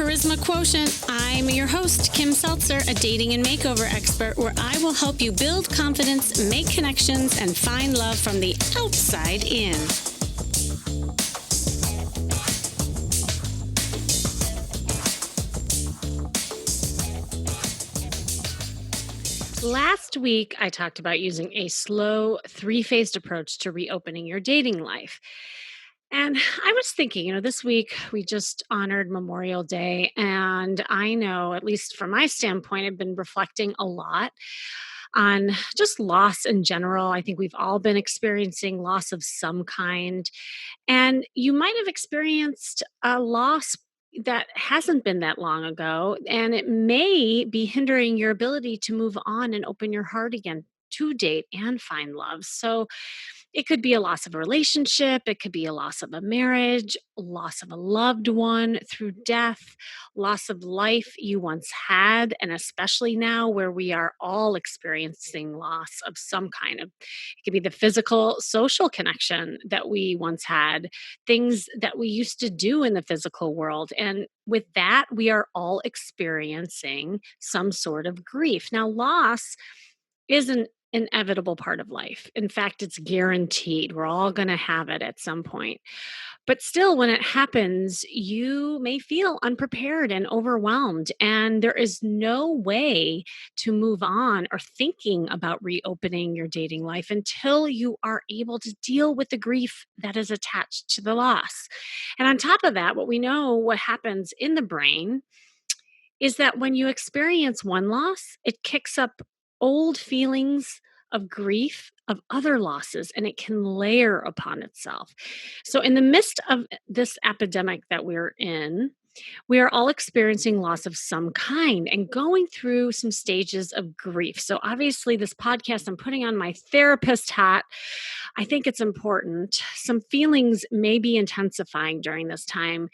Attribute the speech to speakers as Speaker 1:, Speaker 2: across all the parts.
Speaker 1: Charisma Quotient. I'm your host, Kim Seltzer, a dating and makeover expert, where I will help you build confidence, make connections, and find love from the outside in. Last week, I talked about using a slow, three-phased approach to reopening your dating life. And I was thinking, this week we just honored Memorial Day. And I know, at least from my standpoint, I've been reflecting a lot on just loss in general. I think we've all been experiencing loss of some kind. And you might have experienced a loss that hasn't been that long ago, and it may be hindering your ability to move on and open your heart again to date and find love. So it could be a loss of a relationship, it could be a loss of a marriage, loss of a loved one through death, loss of life you once had, and especially now where we are all experiencing loss of some kind of, it could be the physical, social connection that we once had, things that we used to do in the physical world. And with that, we are all experiencing some sort of grief. Now, loss isn't inevitable part of life. In fact, it's guaranteed. We're all going to have it at some point. But still, when it happens, you may feel unprepared and overwhelmed, and there is no way to move on or thinking about reopening your dating life until you are able to deal with the grief that is attached to the loss. And on top of that, what happens in the brain is that when you experience one loss, it kicks up old feelings of grief of other losses, and it can layer upon itself. So in the midst of this epidemic that we're in, we are all experiencing loss of some kind and going through some stages of grief. So obviously this podcast, I'm putting on my therapist hat. I think it's important. Some feelings may be intensifying during this time,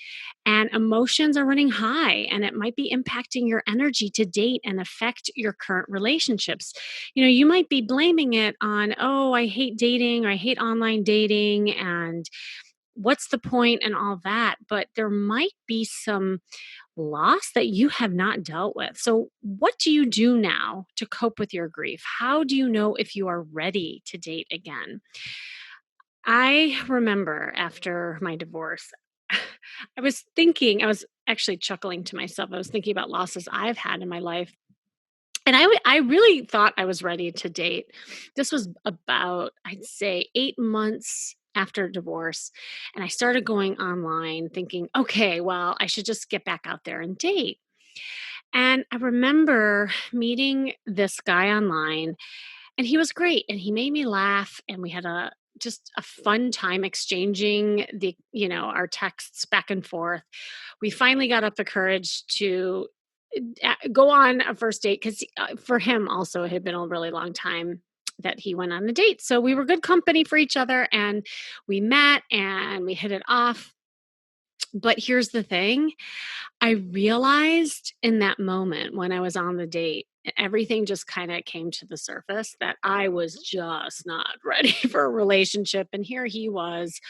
Speaker 1: and emotions are running high, and it might be impacting your energy to date and affect your current relationships. You might be blaming it on, oh, I hate dating, or I hate online dating, and what's the point and all that, but there might be some loss that you have not dealt with. So what do you do now to cope with your grief? How do you know if you are ready to date again? I remember after my divorce, I was actually chuckling to myself. I was thinking about losses I've had in my life. And I really thought I was ready to date. This was about, I'd say, 8 months after divorce. And I started going online thinking, okay, well, I should just get back out there and date. And I remember meeting this guy online, and he was great. And he made me laugh. And we had just a fun time exchanging our texts back and forth. We finally got up the courage to go on a first date because for him also it had been a really long time that he went on a date. So we were good company for each other, and we met and we hit it off. But here's the thing. I realized in that moment when I was on the date, everything just kind of came to the surface that I was just not ready for a relationship. And here he was,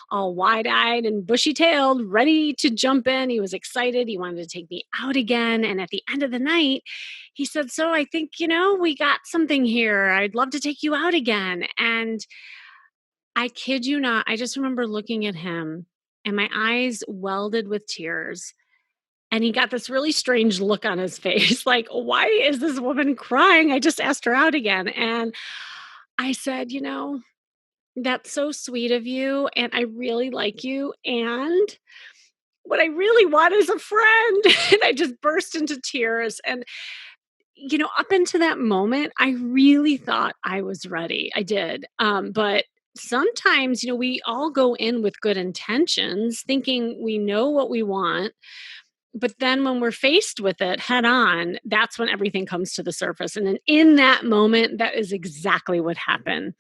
Speaker 1: all wide-eyed and bushy-tailed, ready to jump in. He was excited. He wanted to take me out again. And at the end of the night, he said, so I think, we got something here. I'd love to take you out again. And I kid you not, I just remember looking at him and my eyes welded with tears. And he got this really strange look on his face, like, why is this woman crying? I just asked her out again. And I said, that's so sweet of you. And I really like you. And what I really want is a friend. And I just burst into tears. And, up until that moment, I really thought I was ready. I did. But sometimes, we all go in with good intentions, thinking we know what we want. But then when we're faced with it head on, that's when everything comes to the surface. And then in that moment, that is exactly what happened.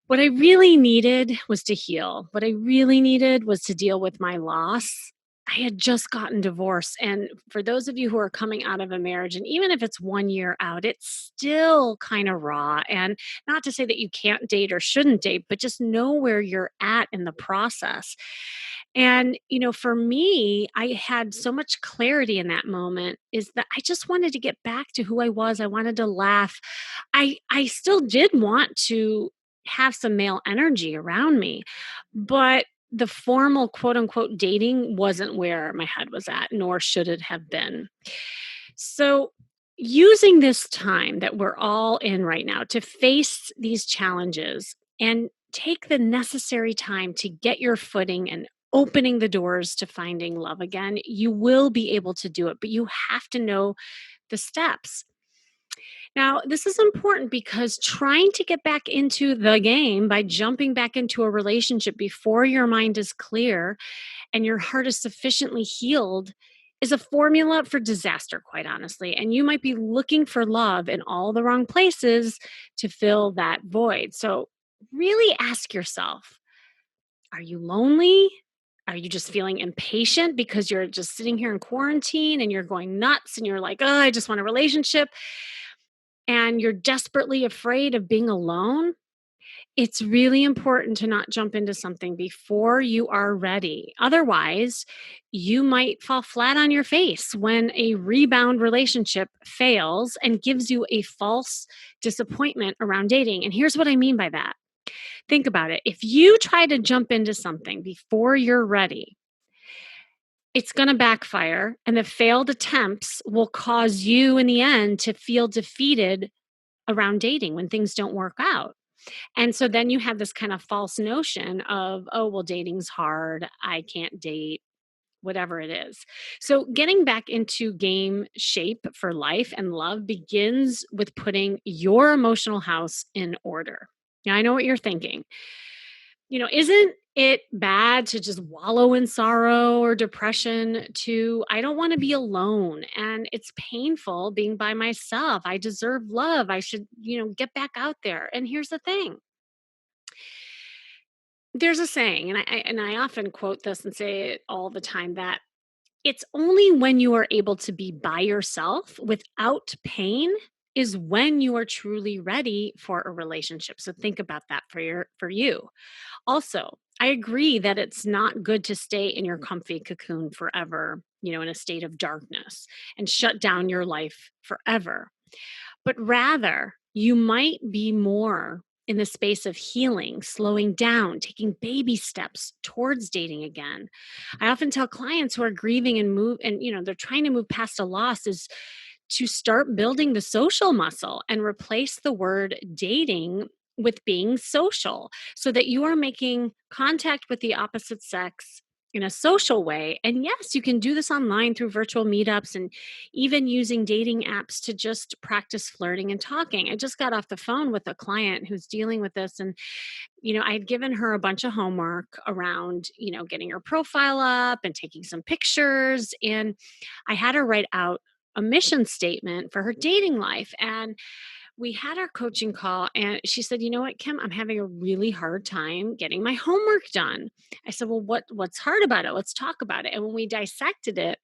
Speaker 1: What I really needed was to heal. What I really needed was to deal with my loss I had just gotten divorced. And for those of you who are coming out of a marriage, and even if it's 1 year out, it's still kind of raw. And not to say that you can't date or shouldn't date, but just know where you're at in the process. And, for me, I had so much clarity in that moment is that I just wanted to get back to who I was. I wanted to laugh. I still did want to have some male energy around me, but the formal quote unquote dating wasn't where my head was at, nor should it have been. So, using this time that we're all in right now to face these challenges and take the necessary time to get your footing and opening the doors to finding love again, you will be able to do it, but you have to know the steps. Now, this is important because trying to get back into the game by jumping back into a relationship before your mind is clear and your heart is sufficiently healed is a formula for disaster, quite honestly. And you might be looking for love in all the wrong places to fill that void. So, really ask yourself, are you lonely? Are you just feeling impatient because you're just sitting here in quarantine and you're going nuts and you're like, oh, I just want a relationship? And you're desperately afraid of being alone? It's really important to not jump into something before you are ready. Otherwise, you might fall flat on your face when a rebound relationship fails and gives you a false disappointment around dating. And here's what I mean by that. Think about it. If you try to jump into something before you're ready, it's going to backfire, and the failed attempts will cause you in the end to feel defeated around dating when things don't work out. And so then you have this kind of false notion of, oh, well, dating's hard. I can't date, whatever it is. So getting back into game shape for life and love begins with putting your emotional house in order. Now, I know what you're thinking. Isn't it bad to just wallow in sorrow or depression too? I don't want to be alone and it's painful being by myself. I deserve love. I should, get back out there. And here's the thing. There's a saying, and I often quote this and say it all the time, that it's only when you are able to be by yourself without pain is when you are truly ready for a relationship. So think about that for you. Also, I agree that it's not good to stay in your comfy cocoon forever, in a state of darkness and shut down your life forever. But rather, you might be more in the space of healing, slowing down, taking baby steps towards dating again. I often tell clients who are grieving and they're trying to move past a loss is to start building the social muscle and replace the word dating with being social so that you are making contact with the opposite sex in a social way. And yes, you can do this online through virtual meetups and even using dating apps to just practice flirting and talking. I just got off the phone with a client who's dealing with this, and I had given her a bunch of homework around, getting her profile up and taking some pictures. And I had her write out a mission statement for her dating life. And we had our coaching call and she said, "You know what, Kim, I'm having a really hard time getting my homework done." I said, "Well, what's hard about it? Let's talk about it." And when we dissected it,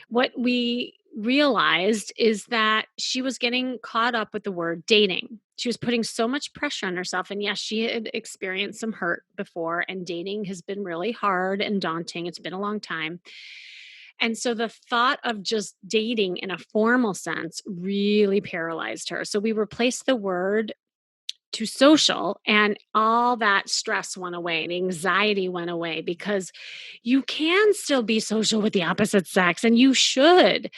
Speaker 1: what we realized is that she was getting caught up with the word dating. She was putting so much pressure on herself. And yes, she had experienced some hurt before, and dating has been really hard and daunting. It's been a long time. And so the thought of just dating in a formal sense really paralyzed her. So we replaced the word to social, and all that stress went away and anxiety went away, because you can still be social with the opposite sex, and you should.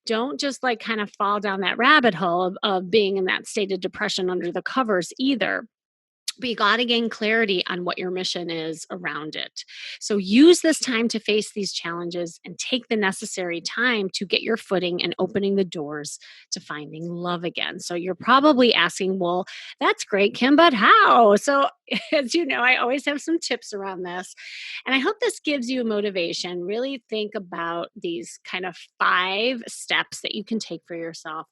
Speaker 1: Don't just like kind of fall down that rabbit hole of being in that state of depression under the covers either. But you got to gain clarity on what your mission is around it. So use this time to face these challenges and take the necessary time to get your footing and opening the doors to finding love again. So you're probably asking, well, that's great, Kim, but how? So as you know, I always have some tips around this. And I hope this gives you motivation. Really think about these kind of 5 steps that you can take for yourself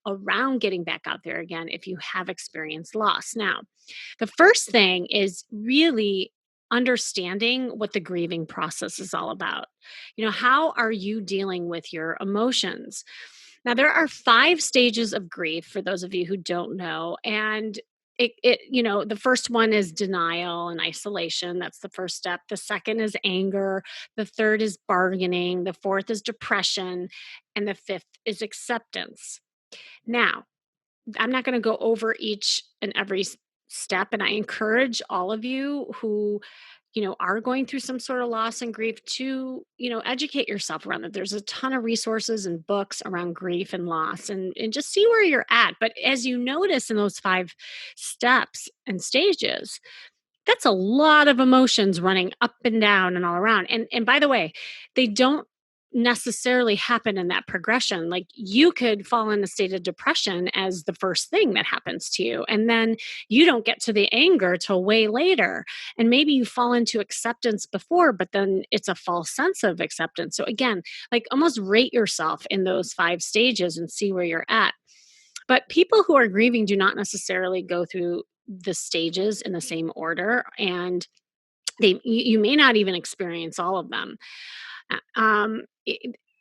Speaker 1: around getting back out there again if you have experienced loss. Now, the first thing is really understanding what the grieving process is all about. How are you dealing with your emotions? Now, there are 5 stages of grief for those of you who don't know. And the first one is denial and isolation. That's the first step. The second is anger. The third is bargaining. The fourth is depression. And the fifth is acceptance. Now, I'm not going to go over each and every step. And I encourage all of you who are going through some sort of loss and grief to, educate yourself around it. There's a ton of resources and books around grief and loss and just see where you're at. But as you notice in those 5 steps and stages, that's a lot of emotions running up and down and all around. And by the way, they don't necessarily happen in that progression. Like you could fall in a state of depression as the first thing that happens to you. And then you don't get to the anger till way later. And maybe you fall into acceptance before, but then it's a false sense of acceptance. So again, like almost rate yourself in those 5 stages and see where you're at. But people who are grieving do not necessarily go through the stages in the same order. And you may not even experience all of them.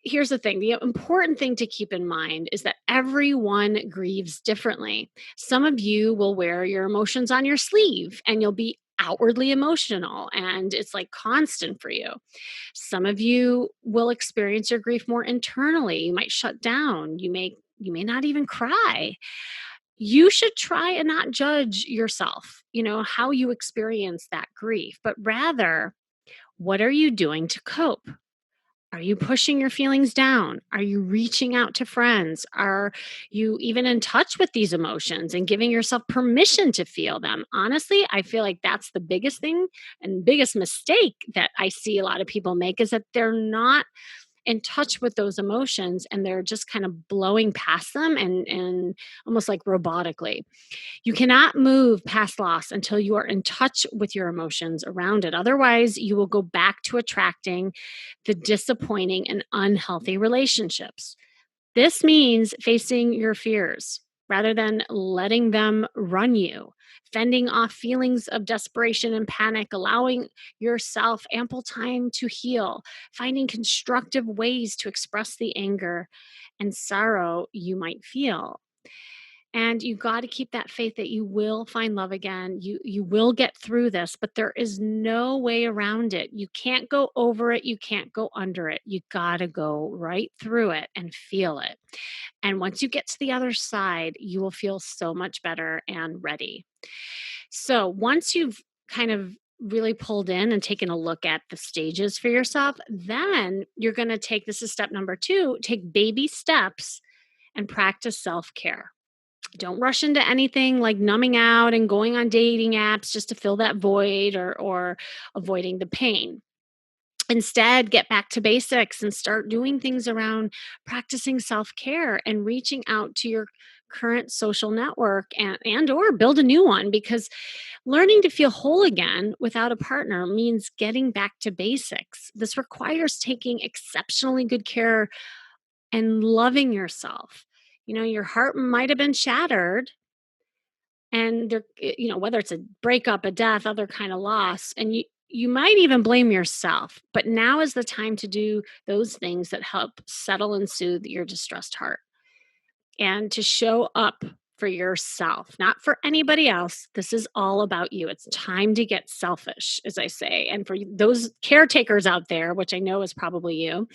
Speaker 1: Here's the thing. The important thing to keep in mind is that everyone grieves differently. Some of you will wear your emotions on your sleeve and you'll be outwardly emotional and it's like constant for you. Some of you will experience your grief more internally. You might shut down. You may not even cry. You should try and not judge yourself, how you experience that grief, but rather, what are you doing to cope? Are you pushing your feelings down? Are you reaching out to friends? Are you even in touch with these emotions and giving yourself permission to feel them? Honestly, I feel like that's the biggest thing and biggest mistake that I see a lot of people make is that they're not in touch with those emotions and they're just kind of blowing past them and almost like robotically. You cannot move past loss until you are in touch with your emotions around it. Otherwise, you will go back to attracting the disappointing and unhealthy relationships. This means facing your fears rather than letting them run you, fending off feelings of desperation and panic, allowing yourself ample time to heal, finding constructive ways to express the anger and sorrow you might feel. And you got to keep that faith that you will find love again. You will get through this, but there is no way around it. You can't go over it, you can't go under it. You got to go right through it and feel it. And once you get to the other side, you will feel so much better and ready. So, once you've kind of really pulled in and taken a look at the stages for yourself, then you're going to take, this is step number 2, take baby steps and practice self-care. Don't rush into anything like numbing out and going on dating apps just to fill that void or avoiding the pain. Instead, get back to basics and start doing things around practicing self-care and reaching out to your current social network and or build a new one, because learning to feel whole again without a partner means getting back to basics. This requires taking exceptionally good care and loving yourself. Your heart might have been shattered and whether it's a breakup, a death, other kind of loss, and you might even blame yourself, but now is the time to do those things that help settle and soothe your distressed heart and to show up for yourself, not for anybody else. This is all about you. It's time to get selfish, as I say. And for those caretakers out there, which I know is probably you,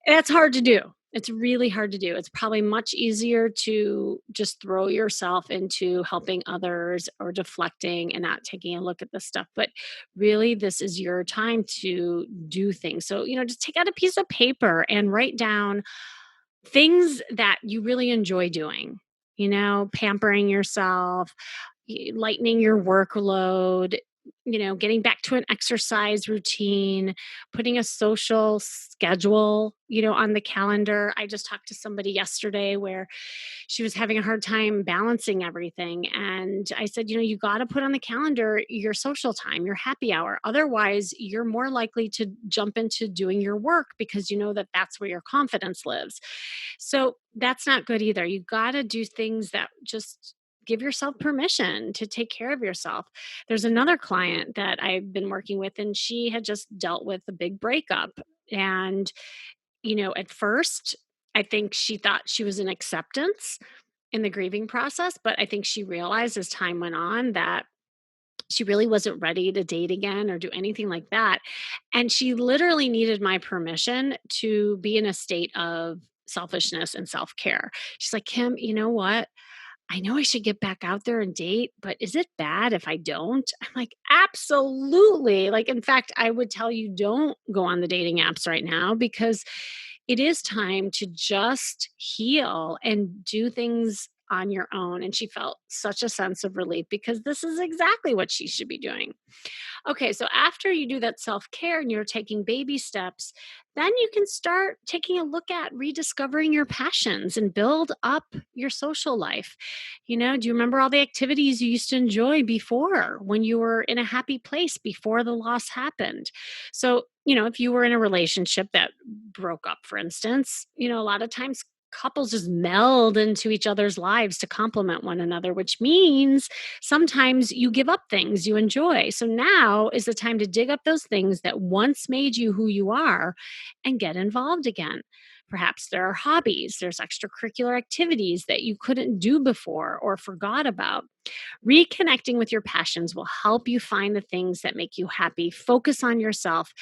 Speaker 1: that's hard to do. It's really hard to do. It's probably much easier to just throw yourself into helping others or deflecting and not taking a look at this stuff. But really, this is your time to do things. So, just take out a piece of paper and write down things that you really enjoy doing, pampering yourself, lightening your workload, getting back to an exercise routine, putting a social schedule, on the calendar. I just talked to somebody yesterday where she was having a hard time balancing everything. And I said, you got to put on the calendar your social time, your happy hour. Otherwise, you're more likely to jump into doing your work because you know that that's where your confidence lives. So that's not good either. You got to do things that just give yourself permission to take care of yourself. There's another client that I've been working with, and she had just dealt with a big breakup. And, at first, I think she thought she was in acceptance in the grieving process, but I think she realized as time went on that she really wasn't ready to date again or do anything like that. And she literally needed my permission to be in a state of selfishness and self care. She's like, Kim, you know what? I know I should get back out there and date, but is it bad if I don't? I'm like, absolutely. Like, in fact, I would tell you don't go on the dating apps right now because it is time to just heal and do things on your own. And she felt such a sense of relief because this is exactly what she should be doing. Okay, so after you do that self care and you're taking baby steps, then you can start taking a look at rediscovering your passions and build up your social life. Do you remember all the activities you used to enjoy before when you were in a happy place before the loss happened? So, if you were in a relationship that broke up, for instance, a lot of times couples just meld into each other's lives to complement one another, which means sometimes you give up things you enjoy. So now is the time to dig up those things that once made you who you are and get involved again. Perhaps there are hobbies, there's extracurricular activities that you couldn't do before or forgot about. Reconnecting with your passions will help you find the things that make you happy, focus on yourself,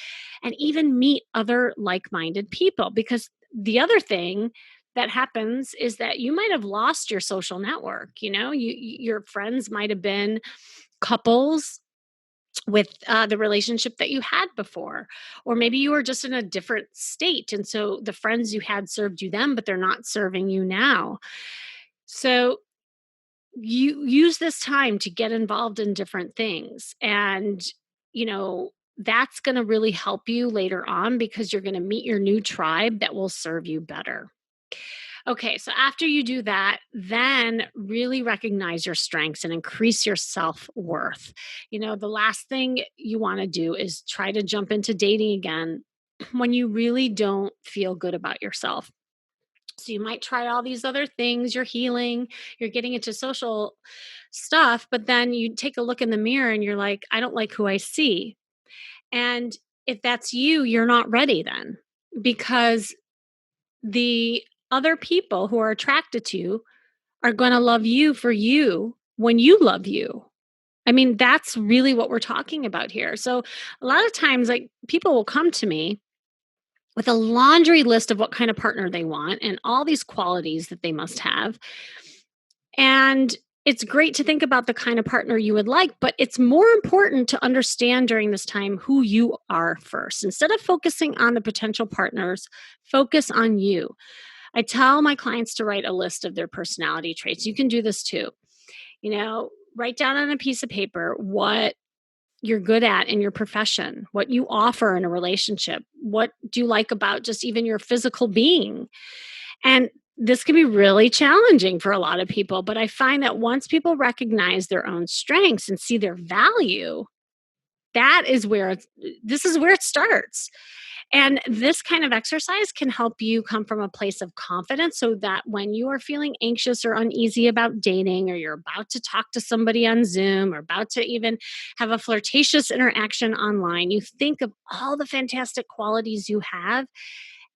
Speaker 1: and even meet other like minded people. Because the other thing that happens is that you might have lost your social network. Your friends might have been couples with the relationship that you had before, or maybe you were just in a different state, and so the friends you had served you then, but they're not serving you now. So you use this time to get involved in different things, and you know that's going to really help you later on because you're going to meet your new tribe that will serve you better. Okay, so after you do that, then really recognize your strengths and increase your self worth. The last thing you want to do is try to jump into dating again when you really don't feel good about yourself. So you might try all these other things, you're healing, you're getting into social stuff, but then you take a look in the mirror and you're like, I don't like who I see. And if that's you, you're not ready then because the other people who are attracted to you are going to love you for you when you love you. I mean, that's really what we're talking about here. So, a lot of times, like people will come to me with a laundry list of what kind of partner they want and all these qualities that they must have. And it's great to think about the kind of partner you would like, but it's more important to understand during this time who you are first. Instead of focusing on the potential partners, focus on you. I tell my clients to write a list of their personality traits. You can do this too. Write down on a piece of paper what you're good at in your profession, what you offer in a relationship, what do you like about just even your physical being. And this can be really challenging for a lot of people, but I find that once people recognize their own strengths and see their value, that is where this is where it starts. And this kind of exercise can help you come from a place of confidence so that when you are feeling anxious or uneasy about dating, or you're about to talk to somebody on Zoom, or about to even have a flirtatious interaction online, you think of all the fantastic qualities you have,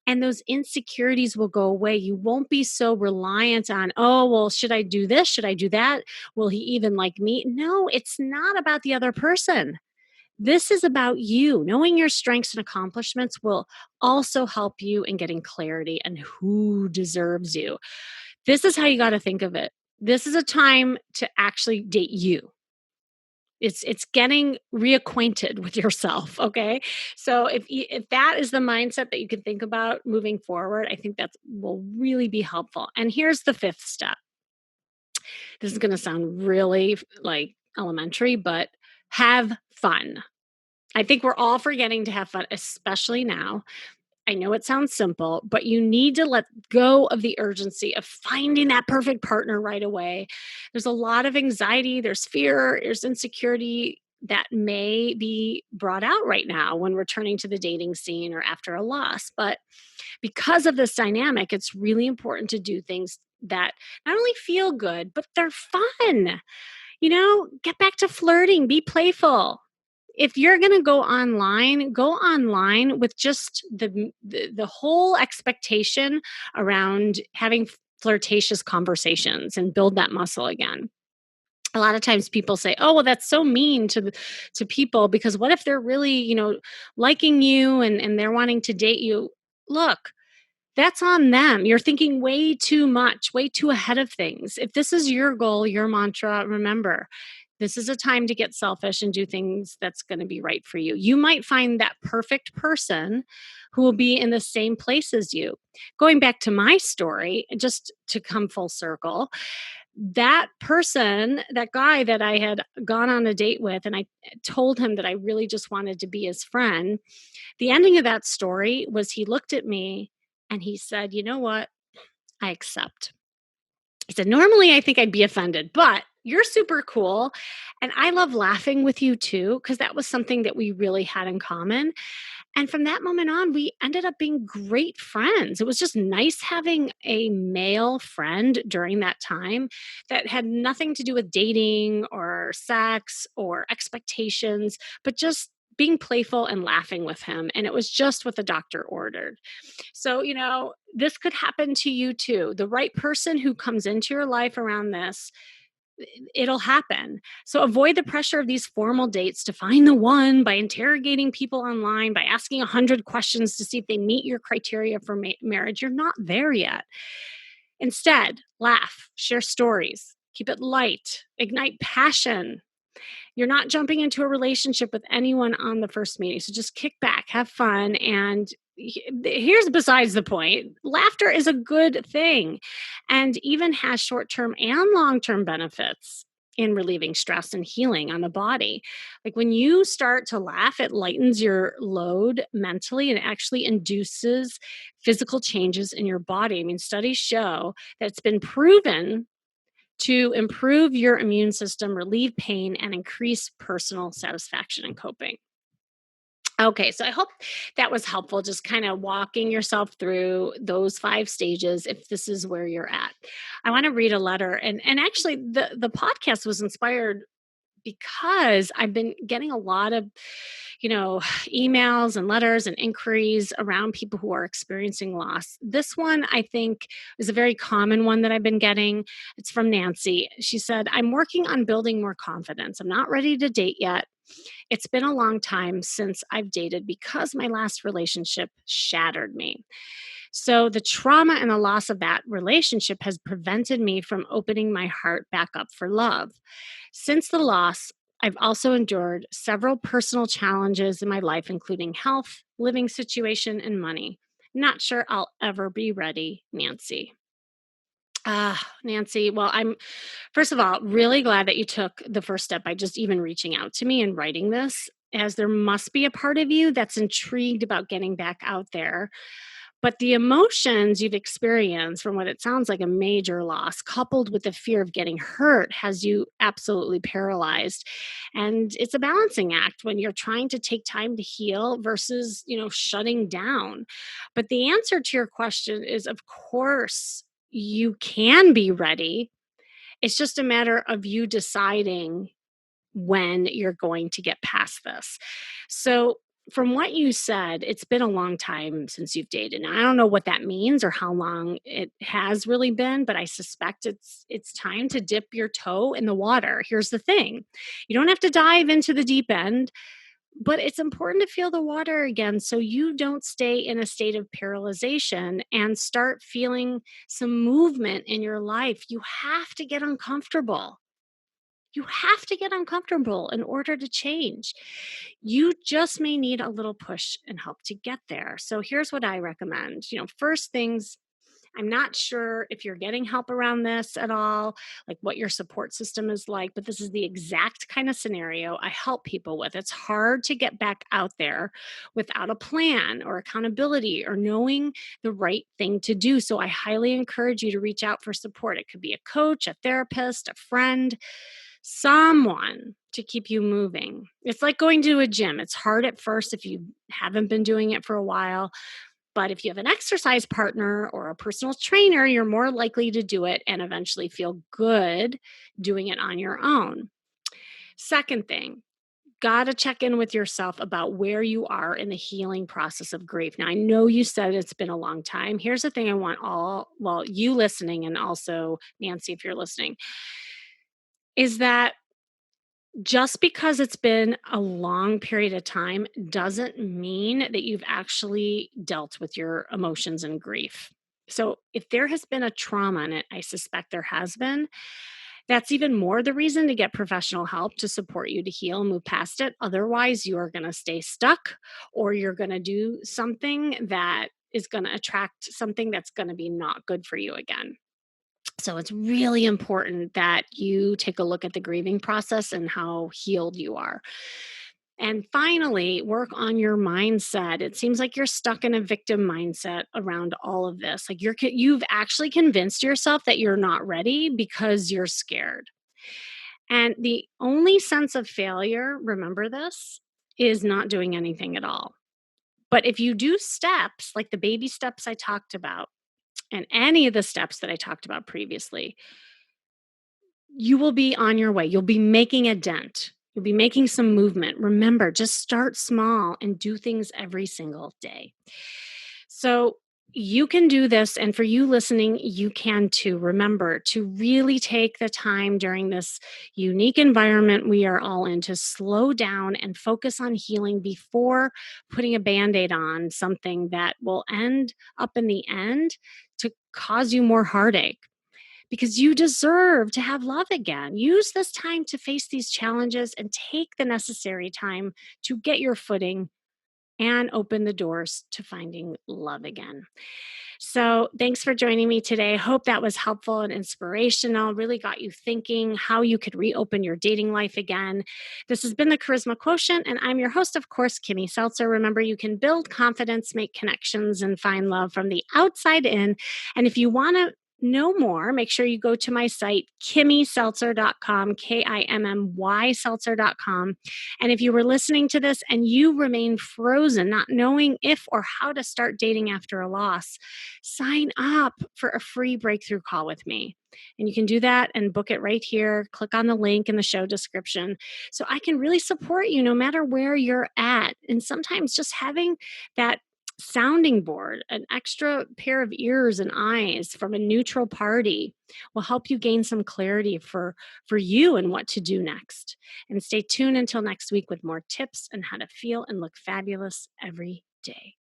Speaker 1: and those insecurities will go away. You won't be so reliant on, oh, well, should I do this? Should I do that? Will he even like me? No, it's not about the other person. This is about you. Knowing your strengths and accomplishments will also help you in getting clarity and who deserves you. This is how you got to think of it. This is a time to actually date you. It's getting reacquainted with yourself, okay? So if that is the mindset that you can think about moving forward, I think that will really be helpful. And here's the fifth step. This is going to sound really like elementary, but have fun. I think we're all forgetting to have fun, especially now. I know it sounds simple, but you need to let go of the urgency of finding that perfect partner right away. There's a lot of anxiety, there's fear, there's insecurity that may be brought out right now when returning to the dating scene or after a loss. But because of this dynamic, it's really important to do things that not only feel good, but they're fun. Get back to flirting, be playful. If you're going to go online with just the whole expectation around having flirtatious conversations and build that muscle again. A lot of times people say, "Oh, well, that's so mean to people because what if they're really, liking you and they're wanting to date you?" Look, that's on them. You're thinking way too much, way too ahead of things. If this is your goal, your mantra, remember, this is a time to get selfish and do things that's going to be right for you. You might find that perfect person who will be in the same place as you. Going back to my story, just to come full circle, that person, that guy that I had gone on a date with, and I told him that I really just wanted to be his friend. The ending of that story was he looked at me and he said, "You know what? I accept." He said, "Normally I think I'd be offended, but you're super cool. And I love laughing with you too, because that was something that we really had in common." And from that moment on, we ended up being great friends. It was just nice having a male friend during that time that had nothing to do with dating or sex or expectations, but just being playful and laughing with him. And it was just what the doctor ordered. So, this could happen to you too. The right person who comes into your life around this, it'll happen. So avoid the pressure of these formal dates to find the one by interrogating people online, by asking 100 questions to see if they meet your criteria for marriage. You're not there yet. Instead, laugh, share stories, keep it light, ignite passion. You're not jumping into a relationship with anyone on the first meeting. So just kick back, have fun. And here's besides the point, laughter is a good thing and even has short term and long term benefits in relieving stress and healing on the body. Like when you start to laugh, it lightens your load mentally and actually induces physical changes in your body. I mean, studies show that it's been proven to improve your immune system, relieve pain, and increase personal satisfaction and coping. Okay, so I hope that was helpful, just kind of walking yourself through those 5 stages if this is where you're at. I want to read a letter, and actually the podcast was inspired because I've been getting a lot of, emails and letters and inquiries around people who are experiencing loss. This one, I think, is a very common one that I've been getting. It's from Nancy. She said, "I'm working on building more confidence. I'm not ready to date yet. It's been a long time since I've dated because my last relationship shattered me. So the trauma and the loss of that relationship has prevented me from opening my heart back up for love. Since the loss, I've also endured several personal challenges in my life, including health, living situation, and money. Not sure I'll ever be ready, Nancy." Nancy, well, I'm first of all really glad that you took the first step by just even reaching out to me and writing this, as there must be a part of you that's intrigued about getting back out there. But the emotions you've experienced from what it sounds like a major loss, coupled with the fear of getting hurt, has you absolutely paralyzed. And it's a balancing act when you're trying to take time to heal versus, shutting down. But the answer to your question is, of course, you can be ready. It's just a matter of you deciding when you're going to get past this. So, from what you said, it's been a long time since you've dated. Now, I don't know what that means or how long it has really been, but I suspect it's time to dip your toe in the water. Here's the thing. You don't have to dive into the deep end, but it's important to feel the water again so you don't stay in a state of paralyzation and start feeling some movement in your life. You have to get uncomfortable. You have to get uncomfortable in order to change. You just may need a little push and help to get there. So here's what I recommend. First things, I'm not sure if you're getting help around this at all, like what your support system is like, but this is the exact kind of scenario I help people with. It's hard to get back out there without a plan or accountability or knowing the right thing to do. So I highly encourage you to reach out for support. It could be a coach, a therapist, a friend, someone to keep you moving. It's like going to a gym. It's hard at first if you haven't been doing it for a while, but if you have an exercise partner or a personal trainer, you're more likely to do it and eventually feel good doing it on your own. Second thing, got to check in with yourself about where you are in the healing process of grief. Now, I know you said it's been a long time. Here's the thing I want you listening, and also Nancy, if you're listening, is that just because it's been a long period of time doesn't mean that you've actually dealt with your emotions and grief. So, if there has been a trauma in it, I suspect there has been, that's even more the reason to get professional help to support you to heal and move past it. Otherwise, you are going to stay stuck, or you're going to do something that is going to attract something that's going to be not good for you again. So it's really important that you take a look at the grieving process and how healed you are. And finally, work on your mindset. It seems like you're stuck in a victim mindset around all of this. Like you've actually convinced yourself that you're not ready because you're scared. And the only sense of failure, remember this, is not doing anything at all. But if you do steps like the baby steps I talked about, and any of the steps that I talked about previously, you will be on your way. You'll be making a dent. You'll be making some movement. Remember, just start small and do things every single day. So you can do this. And for you listening, you can too. Remember to really take the time during this unique environment we are all in to slow down and focus on healing before putting a band aid on something that will end up in the end to cause you more heartache, because you deserve to have love again. Use this time to face these challenges and take the necessary time to get your footing and open the doors to finding love again. So, thanks for joining me today. Hope that was helpful and inspirational. Really got you thinking how you could reopen your dating life again. This has been the Charisma Quotient, and I'm your host, of course, Kimmy Seltzer. Remember, you can build confidence, make connections, and find love from the outside in. And if you want to know more, make sure you go to my site, kimmyseltzer.com, KIMMY seltzer.com. And if you were listening to this and you remain frozen, not knowing if or how to start dating after a loss, sign up for a free breakthrough call with me. And you can do that and book it right here. Click on the link in the show description so I can really support you no matter where you're at. And sometimes just having that sounding board, an extra pair of ears and eyes from a neutral party, will help you gain some clarity for you and what to do next. And stay tuned until next week with more tips on how to feel and look fabulous every day.